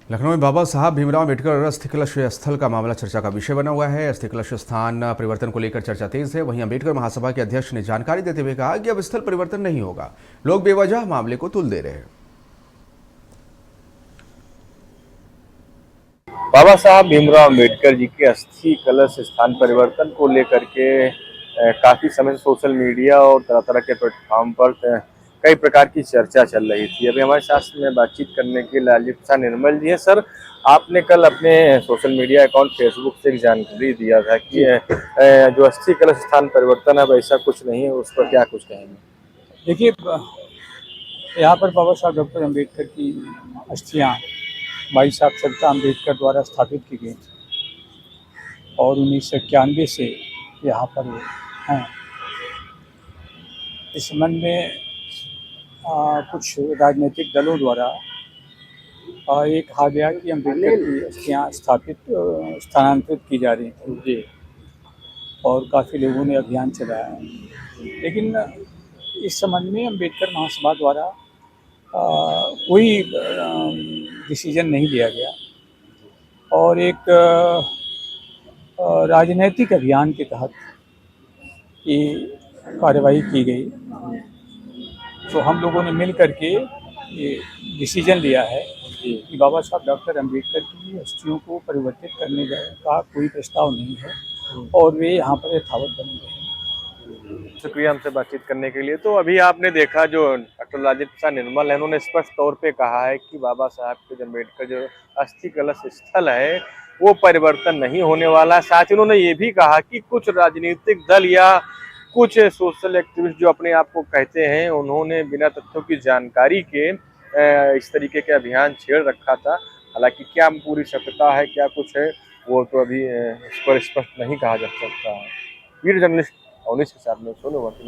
लखनऊ में बाबा साहब भीमराव अम्बेडकर अस्थि कलश स्थल का मामला चर्चा का विषय बना हुआ है। अस्थि कलश स्थान परिवर्तन को लेकर चर्चा तेज है। वहीं अम्बेडकर महासभा के अध्यक्ष ने जानकारी देते हुए कहा कि अब स्थल परिवर्तन नहीं होगा। लोग बेवजह मामले को तुल दे रहे हैं। बाबा साहब भीमराव अम्बेडकर जी के अस्थि कलश स्थान परिवर्तन को लेकर के काफी समय से सोशल मीडिया और तरह तरह के प्लेटफॉर्म पर कई प्रकार की चर्चा चल रही थी। अभी हमारे साथ में बातचीत करने के लिए लालित निर्मल जी है। सर, आपने कल अपने सोशल मीडिया अकाउंट फेसबुक से एक जानकारी दिया था कि जो अस्थि कलश स्थान परिवर्तन है वैसा कुछ नहीं है, उस पर क्या कुछ कहेंगे? देखिए, यहाँ पर बाबा साहब डॉक्टर अम्बेडकर की अस्थियाँ भाई साहब चलता अम्बेडकर द्वारा स्थापित की गई थी और 1991 से यहाँ पर हैं। इस संबंध में कुछ राजनीतिक दलों द्वारा ये कहा गया कि अम्बेडकर की अस्थियाँ स्थानांतरित की जा रही थी जी, और काफ़ी लोगों ने अभियान चलाया है। लेकिन इस संबंध में अम्बेडकर महासभा द्वारा कोई डिसीजन नहीं लिया गया और एक राजनीतिक अभियान के तहत ये कार्रवाई की गई। तो हम लोगों ने मिल करके ये डिसीजन लिया है कि बाबा साहब डॉक्टर अम्बेडकर की अस्थियों को परिवर्तित करने का कोई प्रस्ताव नहीं है और वे यहाँ पर यथावत बने रहेंगे। शुक्रिया हमसे बातचीत करने के लिए। तो अभी आपने देखा जो डॉक्टर लालित निर्मल है, उन्होंने स्पष्ट तौर पे कहा है कि बाबा साहब के अम्बेडकर जो अस्थि कलश स्थल है वो परिवर्तन नहीं होने वाला। साथ ही उन्होंने ये भी कहा कि कुछ राजनीतिक दल या कुछ सोशल एक्टिविस्ट जो अपने आप को कहते हैं, उन्होंने बिना तथ्यों की जानकारी के इस तरीके के अभियान छेड़ रखा था। हालांकि क्या पूरी सत्यता है, क्या कुछ है, वो तो अभी इस पर स्पष्ट नहीं कहा जा सकता है। वीडियो जर्नलिस्ट अवनीश के साथ में सोनू वर्ती।